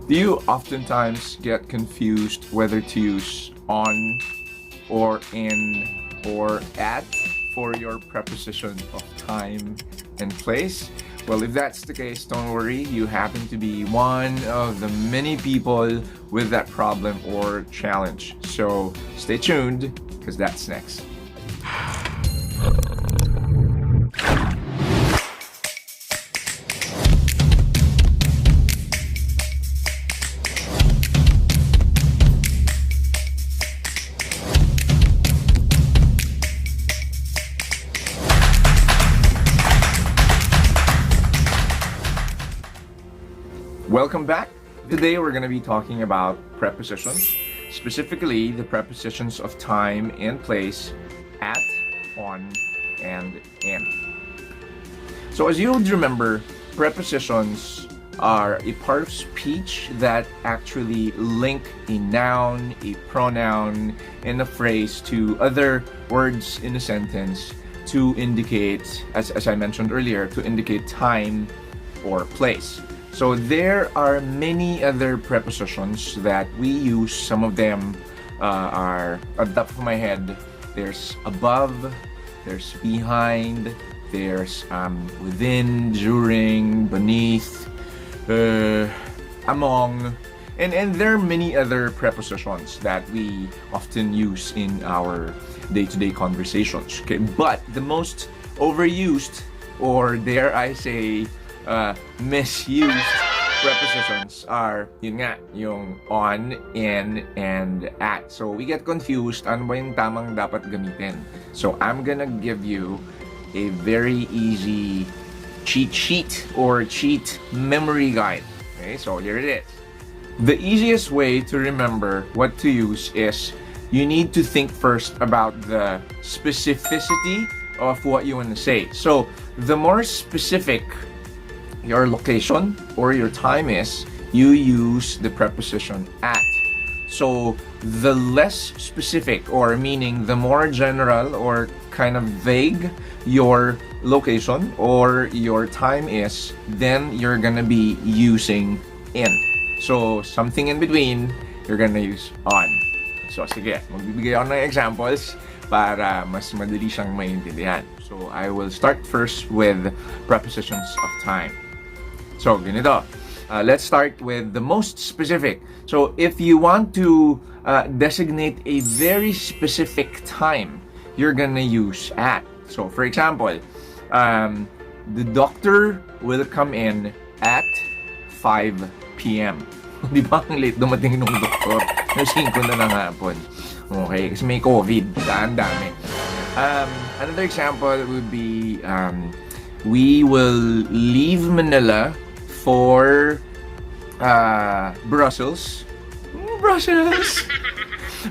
Do you oftentimes get confused whether to use on or in or at for your preposition of time and place? Well, if that's the case, don't worry. You happen to be one of the many people with that problem or challenge. So stay tuned, because that's next. Welcome back. Today we're going to be talking about prepositions, specifically the prepositions of time and place, at, on, and in. So as you would remember, prepositions are a part of speech that actually link a noun, a pronoun, and a phrase to other words in a sentence to indicate, as I mentioned earlier, to indicate time or place. So there are many other prepositions that we use. Some of them are at the top of my head. There's above, there's behind, there's within, during, beneath, among, and there are many other prepositions that we often use in our day-to-day conversations. Okay, but the most overused, or dare I say, misused prepositions are yung on, in, and at. So we get confused, ano ba yung tamang dapat gamitin? So I'm gonna give you a very easy cheat sheet or cheat memory guide. Okay, so here it is. The easiest way to remember what to use is you need to think first about the specificity of what you want to say. So the more specific your location or your time is, you use the preposition at. So the less specific, or meaning the more general or kind of vague your location or your time is, then you're gonna be using in. So something in between, you're gonna use on. So sige, magbibigay ako ng examples para mas madali siyang maintindihan. So I will start first with prepositions of time. So, ganito. Let's start with the most specific. So, if you want to designate a very specific time, you're gonna use at. So, for example, the doctor will come in at 5 p.m. Di ba ang late dumating nung doktor? Yung 5 na ng hapon. Okay, kasi may COVID. Dami. Another example would be, we will leave Manila for Brussels.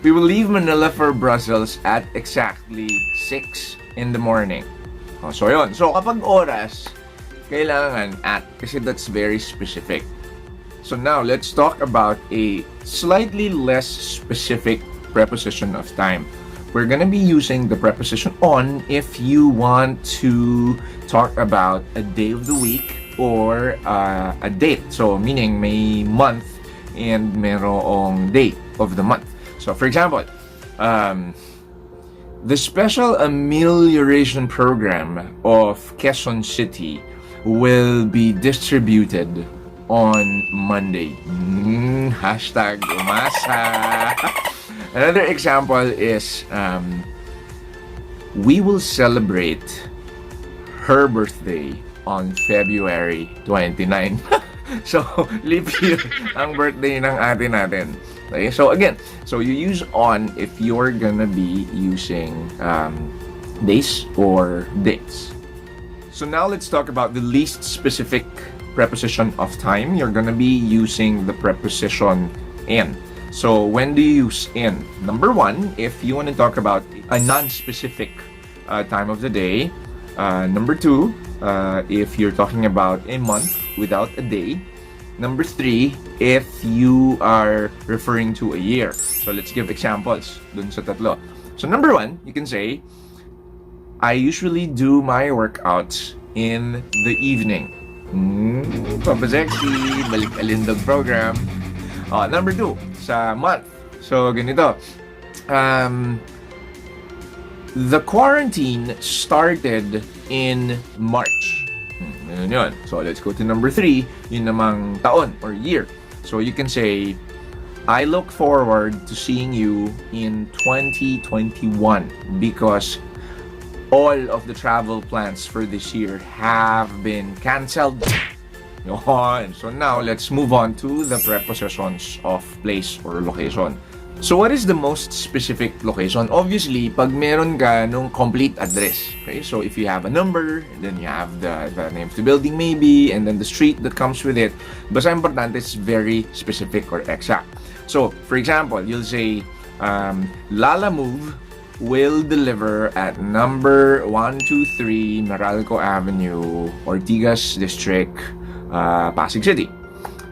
We will leave Manila for Brussels at exactly 6 in the morning. So yun. So kapag oras, kailangan at, kasi that's very specific. So now let's talk about a slightly less specific preposition of time. We're gonna be using the preposition on if you want to talk about a day of the week or a date. So meaning may month and merong date of the month. So for example, the special amelioration program of Quezon City will be distributed on Monday. Hashtag umasa. Another example is we will celebrate her birthday on February 29. So, leap year ang birthday ng ate natin. Okay? So again, so you use on if you're gonna be using days or dates. So now let's talk about the least specific preposition of time. You're gonna be using the preposition in. So when do you use in? Number one, if you want to talk about a non-specific time of the day. Number two, if you're talking about a month without a day. Number three, if you are referring to a year. So let's give examples dun sa tatlo. So number one, you can say, I usually do my workouts in the evening. Papa Sexy, balik alindog program. Number 2, sa month. So, ganito. The quarantine started in March. Yun. So, let's go to number 3. Yun namang taon or year. So, you can say, I look forward to seeing you in 2021 because all of the travel plans for this year have been canceled. Yun. So, now, let's move on to the prepositions of place or location. So, what is the most specific location? Obviously, pag meron ka nung complete address. Okay? So, if you have a number, then you have the name of the building maybe, and then the street that comes with it. Basta importante, it's very specific or exact. So, for example, you'll say, Lala Move will deliver at number 123 Meralco Avenue, Ortigas District, Pasig City.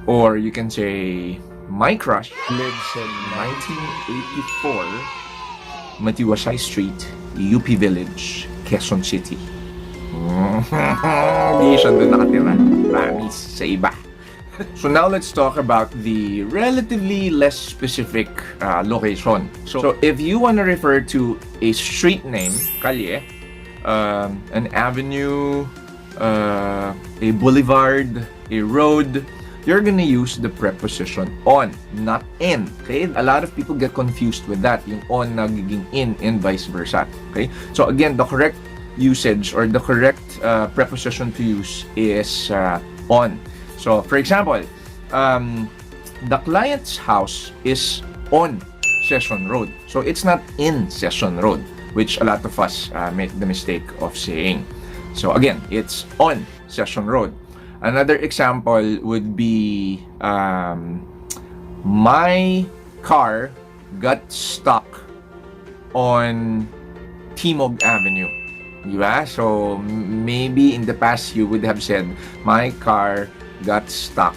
Or you can say, my crush lives in 1984 Matiwasay Street, UP Village, Quezon City. Di siya doon nakatira. Promise sa iba. So now let's talk about the relatively less specific location. So if you want to refer to a street name, kalye, an avenue, a boulevard, a road, you're gonna use the preposition on, not in. Okay? A lot of people get confused with that. Yung on nagiging in and vice versa. Okay? So again, the correct usage or the correct preposition to use is on. So for example, the client's house is on Session Road. So it's not in Session Road, which a lot of us make the mistake of saying. So again, it's on Session Road. Another example would be my car got stuck on Timog Avenue. Diba? So maybe in the past you would have said my car got stuck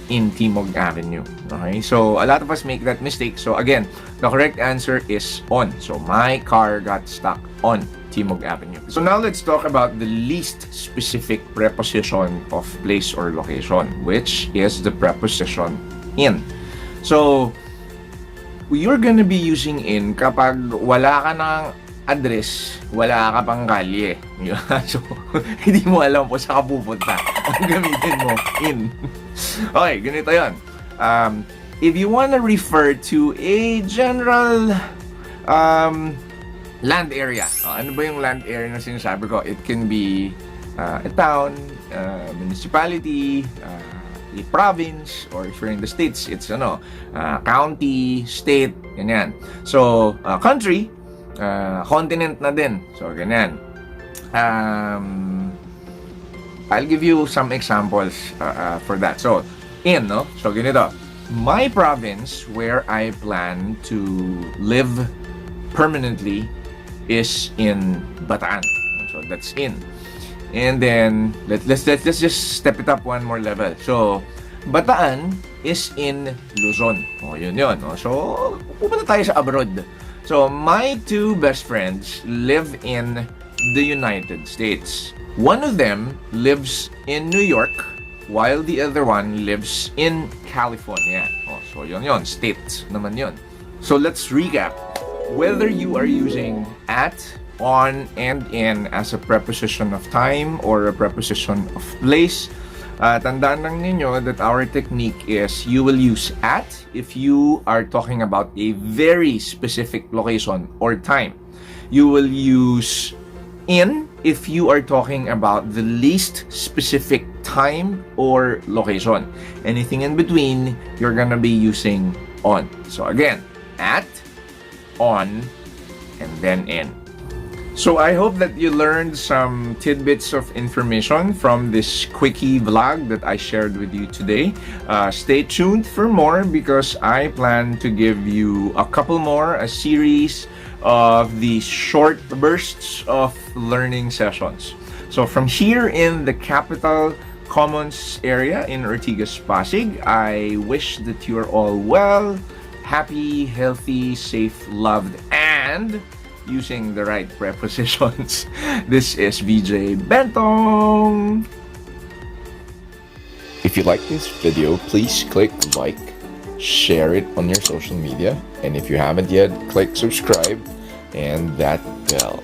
in Timog Avenue. Okay? So a lot of us make that mistake. So again, the correct answer is on. So my car got stuck on Timog Avenue. So now let's talk about the least specific preposition of place or location, which is the preposition in. So you're gonna be using in kapag wala ka ng address, wala ka pang kalye. So hindi mo alam po saan ka pupunta. Ang gamitin mo, in. Okay, ganito yan. If you wanna refer to a general land area. Ano ba yung land area na sinasabi ko? It can be a town, municipality, a province, or if you're in the States, it's county, state, ganyan. So, country, continent na din. So, ganyan. I'll give you some examples for that. So, in, no? So, ganito. My province, where I plan to live permanently, is in Bataan. So that's in. And then let's just step it up one more level. So Bataan is in Luzon. Yun. So pupunta tayo sa abroad. So my two best friends live in the United States. One of them lives in New York while the other one lives in California. So yun, state naman yun. So let's recap. Whether you are using at, on, and in as a preposition of time or a preposition of place, tandaan lang ninyo that our technique is you will use at if you are talking about a very specific location or time. You will use in if you are talking about the least specific time or location. Anything in between, you're gonna be using on. So again, at, on, and then in. So I hope that you learned some tidbits of information from this quickie vlog that I shared with you today. Stay tuned for more because I plan to give you a couple more, a series of these short bursts of learning sessions. So from here in the Capital Commons area in Ortigas, Pasig, I wish that you're all well, happy, healthy, safe, loved, and using the right prepositions. This is VJ Bentong. If If you like this video, please click like, share it on your social media, and if you haven't yet, click subscribe and that bell.